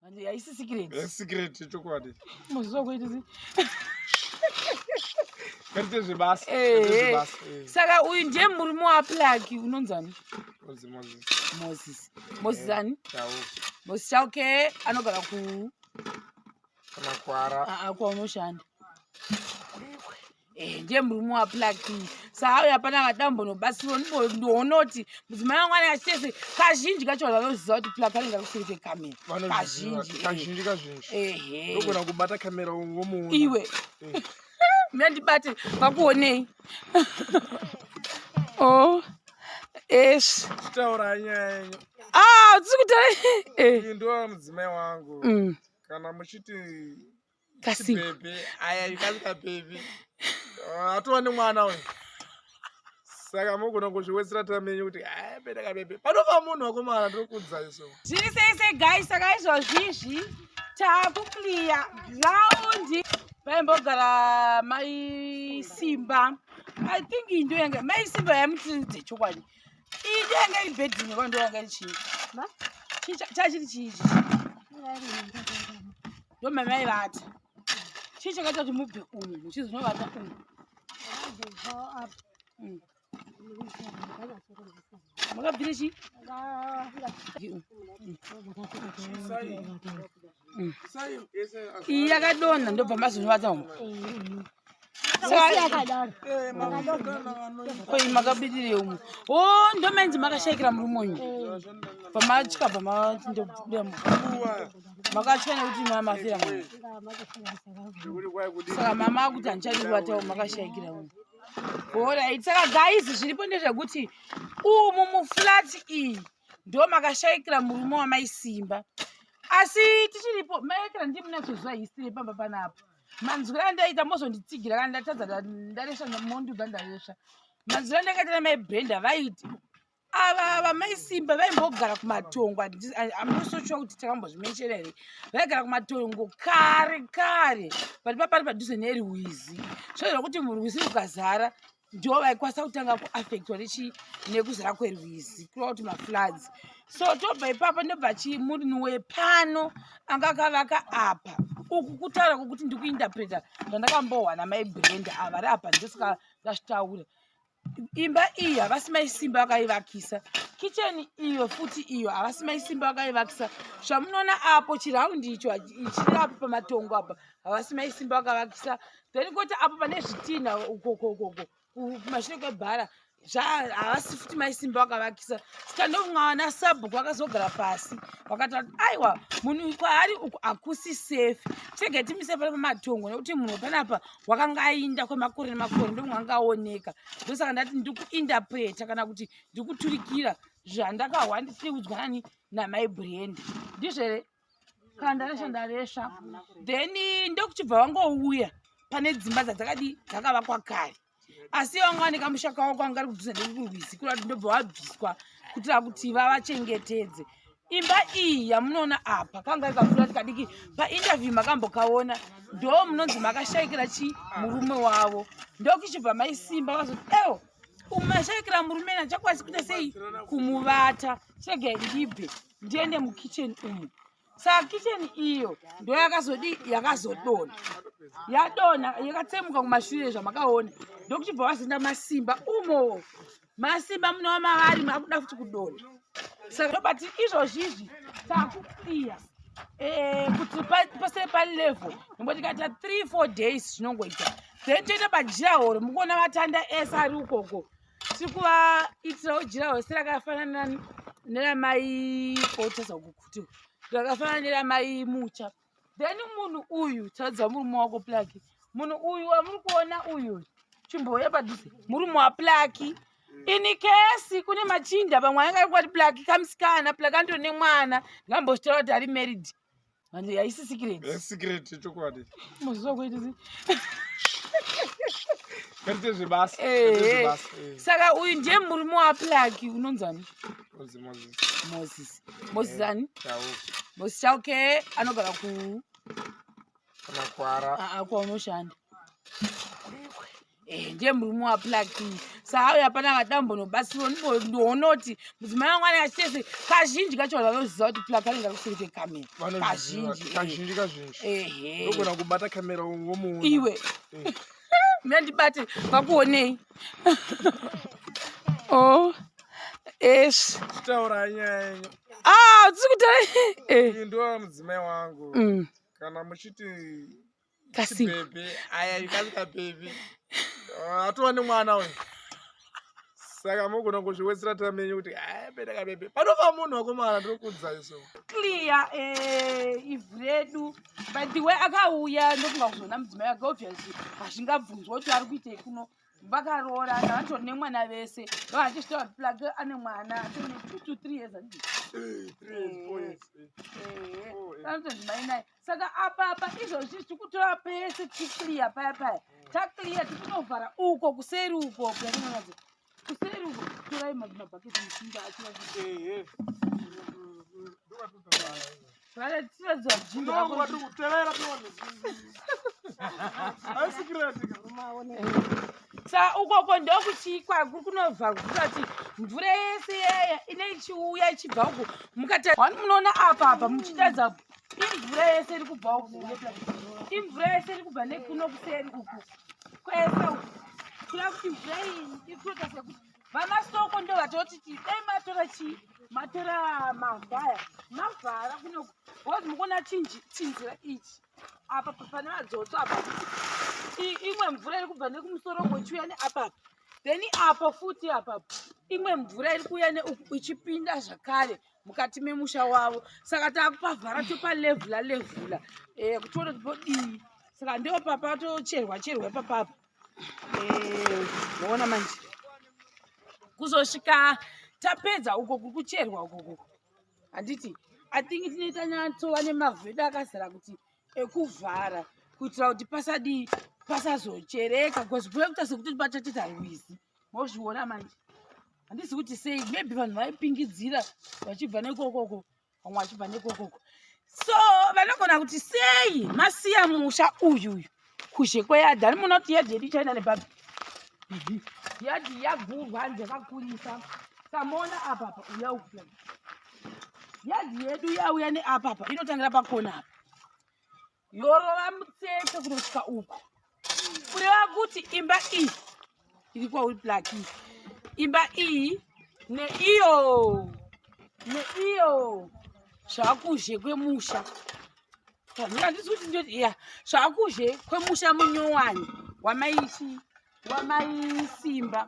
And I see secret. Yes, secret. Chocolate. Must go to MaiSimba's. Saka uyu ndiye murume waPlacky unonzani? Moses. Moses ani? Moses chauke anogara ku Kwara. Kwaunoshanda. Ndiye murume waPlacky. Saka hapana kadambono basi ndonoti mudzimai wangu anenge achitese kazhinji kacho vanoziva kuti Placky anenge kuseri kwekamera. Kazhinji. Ndogona kubata kamera ngomuona. Iwe. Mendibate vakuonei. Oh. Yes. Taura nyanya. Tsikutaura. Ndo mudzimai wangu. Kana muchiti kasi baby, aya ikazika baby. Atone mwana we. Saka mugona kuzviwedzera tamenye kuti bedaka baby. Panova munhu wakomana ndokudza iso. Zviri sei guys, saka izvozvizvi takukliya ground. Vaimbogara MaiSimba. I think into yanga MaiSimba yamuti chokwadi. Into yanga ibedini kwando yanga ichi. Chachiri chichi. Ndo mama ivata. Chichi kata kuti mubve umu, muchizonovata umu. Makabvire chi? Yakadonha ndobva mazonovata umu. Makabidire umu. Oh, ndomenzi makashayikira murume uyu. Pamachika pamandobudemo. Makatya nekuti mamafira mumu. Saka mama akuti handichadi kuvata umu makashayikira umu. Alright, saka guys zviripo ndezvekuti umu muflat iyi ndo makashayikira murume waMaiSimba. Asi tichiripo maikira ndi munatsoziva history pamba panapa. Manzwira ndaita mozonditsigira kana ndatadza ndaresha monduga ndaresha. Manzwira ndakaita maBrenda vaiti ava vaMaiSimba vaimbogara kumatongo. I'm not so sure kuti takambozvimenshera here. Vaigara kumatongo kare pari papari padhuze neRwizi. Zvoita kuti muRwizi rukazara ndo vaikwanisa kutanga kuaffectwa nekuzara kweRwizi kureva kuti mafloods. So tobva ipapo ndobva munhu wepano anga akavaka apa. Uku kutaura kuti ndikuinterpreta zvandakambowana maBrenda ava vari apa ndosaka ndazvitaura. Imba iyi havasi MaiSimba vakaivakisa. Kitchen iyo futi iyo havasi MaiSimba vakaivakisa. Zvamunoona apo chiraundi icho chiri apo pamatongo apa havasi MaiSimba vakavakisa. Then koti apo pane zvitinha ukoko kumashure kwebhara havasi futi MaiSimba vakavakisa. Saka ndomwana sabhuku vakazogara pasi vakataura kuti aiwa munhu kwaari uku hakusi safe. Tege timise pari pamatongo nekuti munhu panapa wakanga aenda kwemakore nemakore ndomwangaoneka. Ndosaka ndati ndikuinterpreta kana kuti ndikuturikira zvandakahwa ndichiudzwa nani namaBrenda. Ndizvo here kana ndaresha. Then ndokuchibva wangouya pane dzimba dzakavakwa kare. Asi wangaoneka musha kawo kwanga ari kudhuze neRwizi kureva kuti ndobva wabviswa kutira kuti vavachengetedze. Imba iyi yamunoona apa kanga ikafulati kadiki painterview makambokaona ndo munonzi makashayikira murume wavo. Ndokuchibva MaiSimba vakazoti ewo umashayikira murume nachakwanisi kuita sei kumuvata. Chege ndibve ndiende mukitchen umu. Saka kitchen iyo ndo yakazodonha. Yadonha yakatsemuka kumashure zvamakaona. Ndokuchibva vazinda MaiSimba umo. MaiSimba munova mavari makuda futi kudonha. Saka ndobati izvozvizvi takukliya kuti pasere palevel nomboti kaita 3-4 days zvinongoita. Then toenda pajirahoro mukuona vatanda ese ari ukoko. Tiri kuvaitirawo jirahoro serakafanana neramaiotasa ukukuti rakafanana neramaimucha. Then munhu uyu taradza murume wako Placky. Munhu uyu wamuri kuona uyu chimboya padhuze murume waPlacky. Ini kesi kune machinda pamwe anga kwati Placky kamsikana Placky andori nemwana ngambozvitaura kuti ari married. Handi haisi secret. Yes, secret chokwadi. Muzwa kuitisi. Saka uyu ndiye murume waPlacky unonzani? Moses ani? Moses chauke anogara Kwara. Kwaunoshanda. Ndiye murume waPlacky. Saka yapana ngadambo nobasiwo ndonoti mudzimai wangu ane achitese kazhinji kacho vanoziva kuti Placky anenge akusungise kamera kazhinji ehe ndogona kubata kamera womuona iwe mendibate vakuonei oh es taura nyaya tiri kutaura ndo mudzimai wangu kana muchiti bebe aya ikasika bebe atova nemwana we saka mugona kuzviwedzera tamenyu kuti bedaka bebe panova munhu wakomana ndiri kudza iso clear ivhu redu by the way akauya ndokunga kuzona mudzimai wake obviously hazvingabvunzwa kuti ari kuitei kuno vakaroora navatori nemwana vese vachishitaura kuti Placky ane mwana ane 2 to 3 years anotonzimai naye saka apapa izvozvi tiri kutora pese ticlear paya taclear tikunovhara uko kuseri uko kuseri uko torai mabhaketi musinga sa ukoko ndokuchikwa kuri kunovharwa kuti mvura yese yeya ine ichiuya ichibva uko mukati wani munoona apa muchitadza imvura yese iri kubva uko imvura yese iri kubva nekuno kuseri uku kwese uku kuya kuti mvura iyi iri kuita sekuti vamasoko ndo vatotiti dai matora mavhaya mavhara kunoku wozi mukuona chinzira ichi apa pane madzotso apa imwe mvura iri kubva nekumusoro kwechiuya neapapa then apa futi apapo imwe mvura iri kuuya neuku ichipinda zvakare mukati memusha wavo saka takupavhara topalevhula kuti tione kuti podii saka ndo papa tocherwa papapo maona manje kuzosvika tapedza uko kuri kucherwa ukoko handiti I think tinoita nyatsova nemavhedu akazara kuti ekuvhara kuitira kuti pasazochereka because kuita sekuti patatita rwizi mozviona manje handisi kuti sei maybe vanhu vaipingidzira vachibva nekokoko vamwe vachibva nekokoko so vanogona kuti sei masiya musha uyuyu kuzhe kweyadhi ani muna kuti yadhi yedu ichaenda nebhabhi yadhi yagurwa hanzi yakakurisa samona apapa uya uku yadhi yedu yauya neapapa inotangira pakona apa yorova mutsetse kunosvika uku kureva kuti imba iyi iri kwauri Placky imba iyi neiyo zvakuzhe kwemusha handisi kuti ndoti zvakuzhe kwemusha munyowani wamaisimba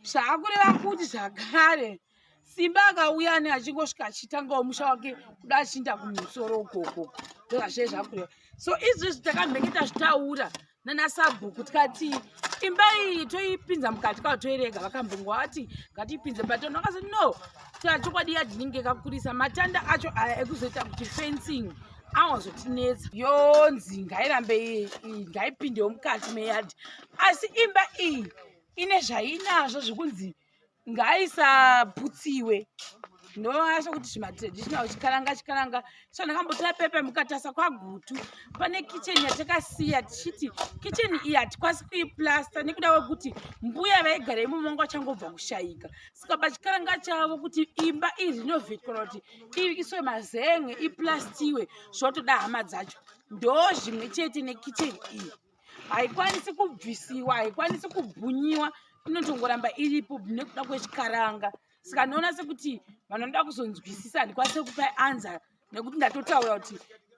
zvakureva kuti zvakare simba akauya neachingosvika achitangawo musha wake kuda achinda kumusoro ukoko ndozvazve zvakureva so izvizvi takambenge tazvitaura nanasabhuku tikati imba iyi toipinza mukati kwavo toirega vakambongwa vati ngatiipinze batono akasi no tachokwadi yadhininge kakurisa matanda acho aya ekuzoita kuti fencing awazotinetsa yonzi ngairambe ngaipindewo mukati meyadhi asi imba iyi ine zvainazvo zvekunzi ngaisaputsiwe ndoasho kuti zvimatraditional chikaranga so ndakambotora pepe mukatasa kwagutu pane kicheni yatakasiya tichiti kicheni iyi hatikwanisi kuiplasta nekuda kwekuti mbuya vaigara imomongo achangobva kushayika saka pachikaranga chavo kuti imba iyi rinovhetkana kuti iiswe mazenge iplastiwe zvotoda hama dzacho ndo zvimwe chete nekicheni iyi haikwanisi kubvisiwa haikwanisi kubhunyiwa inotongoramba iripo nekuda kwechikaranga saka ndinoona sekuti vanoda kuzonzwisisa handikwanise kupai anza nekuti ndatotaura kuti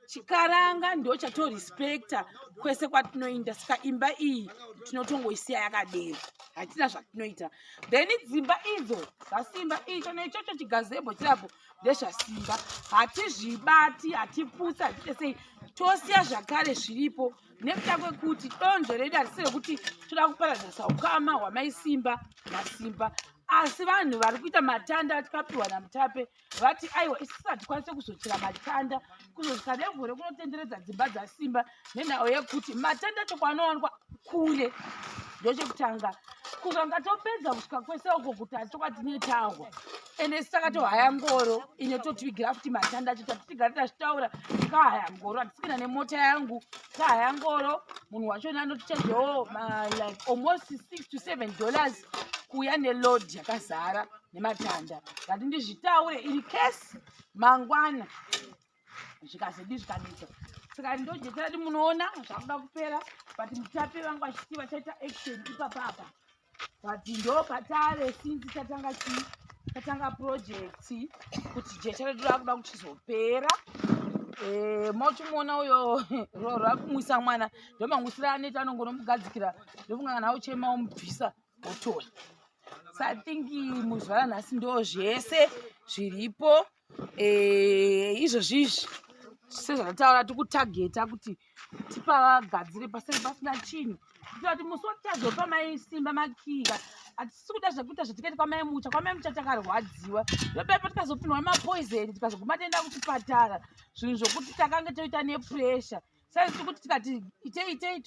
chikaranga ndo chatorispekta kwese kwatinoinda saka imba iyi tinotongoisiya yakadera hatina zvatinoita then dzimba idzo zvasimba icho neichocho chigazebo chirapo ndezvasimba hatizvibati hatiputsi hatitesei tosiya zvakare zviripo nekuda kwekuti donzvo redu harisi rekuti toda kuparadzasa ukama hwamaisimba masimba asi vanhu vari kuita matanda tikapiwa namutape vati aiwa isisi hatikwanise kuzochera matanda kuzosvika levhu rekunotenderedza dzimba dzasimba nenhau yekuti matanda acho kwanowanikwa kure ndochekutanga kukanga topedza kusvika kwese uko kuti hatokwatinetarwa ende saka tohaya ngoro ine totivigira kuti matanda acho tatitigara tazvitaura tikahaya ngoro hatisikina nemota yangu tahaya ngoro munhu wachona anotichajewo like almost $6 to $7 kuuya nelodi yakazara nematanda ngati ndizvitaure iri kesi mangwana zvikazodi zvikanetsa saka ndojeterati munoona zvakuda kupera but mutape vangu vachiti vachaita action ipapapa but ndo patare sinzi tatanga project kuti jecha redu rakuda kuchizopera mochimuona uyo rakumwisa mwana ndomangwisira aneti anongonomugadzikira ndofunga kana uchema umubvisa otora so I think muzuva ranhasi ndo zvese zviripo izvozvizvi sezvataura tikutageta kuti tipagadzire paseri pasina chinhu kuitira kuti musi watichazopa MaiSimba makika hatisi kuda zvekuita zvatikati kwamaimucha takarwadziwa ndopepa tikazopinwa nemapoizeni tikazoguma toenda kuchipatara zvinhu zvokuti takanga toita nepuresha sai tikuti tikati itei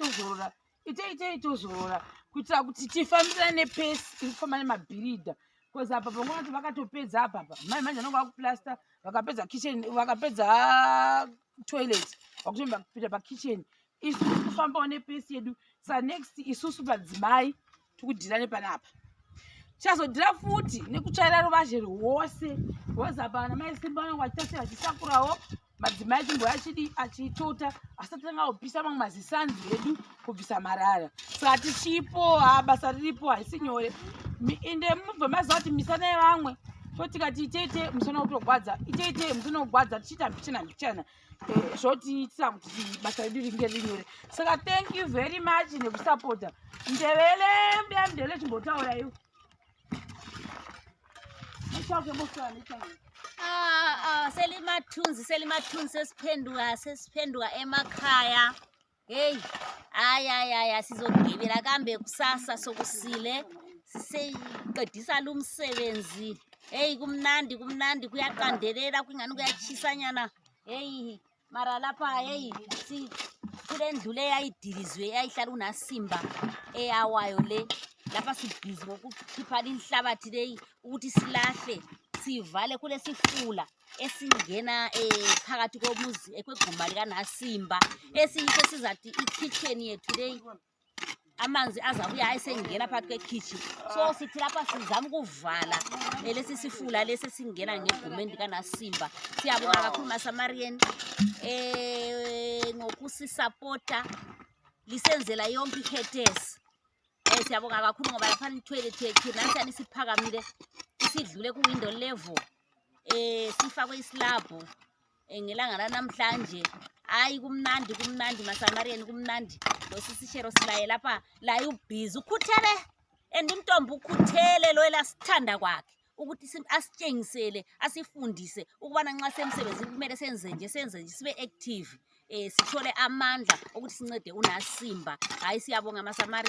tozorora kuitira kuti tifambirane nepesi iri kufamba nemabhiridha because apa pamwe vati vakatopedza apapa mai manje anonga vakuplasta vakapedza kitchen vakapedza toilet vakutomba kupinda pakitchen isu tikufambawo nepesi yedu sa next isusu padzimai tikudhira nepanapa chazodhira futi nekutsvaira ruvazhe rwose because apa ana MaiSimba vanenge vachitasira vachisakurawo madzimai chimboya achitota asati tangahopisa mamwe mazisanzi edu kubvisa marara saka tichipo basa riripo haisi nyore inde mubve maziva kuti misana yevamwe totikati iteite musana kutogwadza iteite musana kugwadza tichiita mbichana zvotiitira kuti basa redu ringe rinyore saka thank you very much nekusapota ndevele mbuya ndevele chimbotaura iwo selimathunzi sesiphenduka emakhaya heyi hayi sizogibela kambe kusasa sokusile siseyiqedisa lo msebenzi heyi kumnandi kuyaqandelela kwingani kuyachisanyana heyi mara lapha heyi kule ndlu le yayidilizwe yayihlala unaSimba eyawayo le lapha sibhizi ngokukhipha inhlabathi leyi ukuthi silahle sivale kule sifula esingena phakathi komuzi ekwegumba likaNaSimba esiyise sizathi ikitchen yethu leyi amanzi azabuya ayisengena phakathi kwekitchen so sithi lapha sizama ukuvala lesi sifula lesi singena ngegumeni likaNaSimba siyabonga kakhulu MaiSimba ngokusisapota lisenzela yonke ikhetesi siyabonga kakhulu ngoba lapha itoilet yethu nansiyani siphakamile isidlule ku-window level sifakwe islabhu ngelanga lanamhlanje hayi kumnandi MaiSimba kumnandi losisishero silaye lapha laye ubhizi ukhuthele and intombi ukhuthele lo elasithanda kwakhe ukuthi asitshengisele asifundise ukubana nxa semsebenzini kumele senze nje sibe active sithole amandla ukuthi sincede unaSimba hayi siyabonga MaiSimba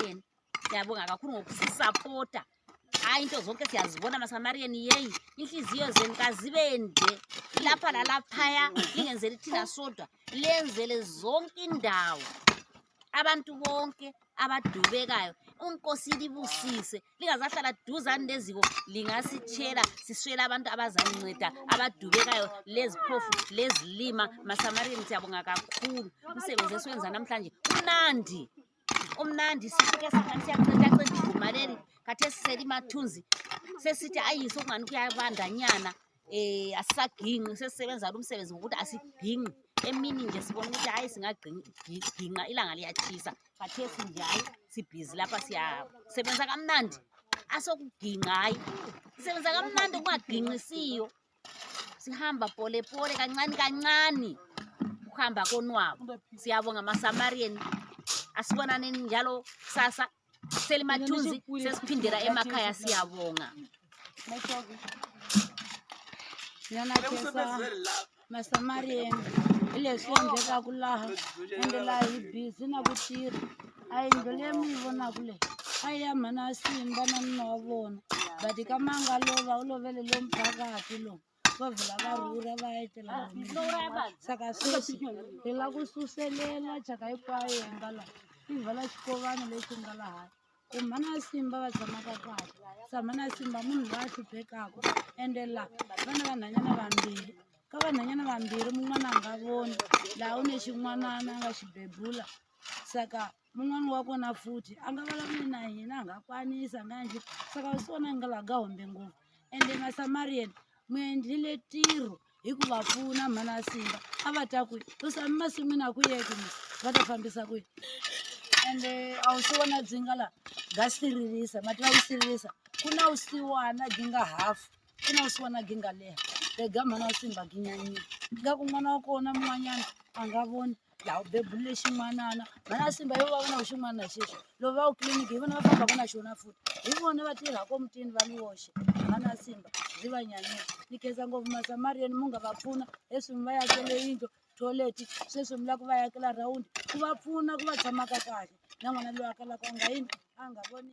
siyabonga kakhulu ngokusisapota hayi into zonke siyazibona MaiSimba yeyi inhliziyo zenu kazibende lapha lalaphaya lingenzeli thina sodwa lenzele zonke indawo abantu bonke abadubekayo unkosi libusise lingazahlala duzane leziko lingasitshela siswela abantu abazanceda abadubekayo leziphofu lezilima MaiSimba siyabonga kakhulu umsebenzi esiwenza namhlanje umnandi sifike sakhani siyanceda igumaleli khathesi selimathunzi sesithi ayise okungani kuyabandanyana asisaginqi sesisebenza lo msebenzi ngokuthi asiginqi emini nje sibona ukuthi hayi singaginqa ilanga liyatshisa khathesi nje hayi sibhizi lapha siyasebenza kamnandi asokuginqa hayi sisebenza kamnandi kungaginqisiyo sihamba polepole kancane ukuhamba konwabo siyabonga MaiSimba asibonaneni njalo kusasa selimathunzi sesiphindela emakhaya siyabonga MaiSimba ilesiyondeka kulaha endela ibhizi nakutira ayindlole muyivona kule ayama MaiSimba naninowabona but kamanga lova ulovele lo mphakathi lo bavela varhura vayetela saka sweswi hi la ku suselela chaka hinkwayo hi nga laha ivhala xikovana lexi nga lahaya ku MaiSimba va tshamaka kahle sa MaiSimba munhu loyi a hluphekaka ende la vana vanhanyana vambirhi ka vanhanyana vambirhi mun'wana a nga voni laha u ne xin'wanana a nga xi bebula saka mun'wana wa kona futhi a nga vulavuli na hina a nga kwanisa a nga endli saka swi vona nga laha ga hombe ngopfu ende masamarian mi endlile ntirho hi ku va pfuna mhana Simba a va ta kwihi kusami masin'wini a ku yeki va ta fambisa kwihi ende a wu swi vona dzinga laha ga siririsa mati va ku siririsa ku na wusiwana gi nga hafu ku na wusiwana gi nga leha ega mhana wa Simba gi nyanyile nga ku n'wana wa kona mun'wanyana a nga voni laha u bebulile xin'wanana mhana Simba hi va vona xin'wana na xexo loko va wu tliliniki hi vona va fambaka na xona futhi hi vona va tirhaka mutini va ni woxe mhana Simba byi va nyanyile ni khensa ngopfu masamarian mu nga va pfuna leswi mi va yakele yindlu toilet sweswi mi lava ku va yakela rhawundi ku va pfuna ku va tshamaka kahle na n'wana loyi a kalaka a nga yini a nga voni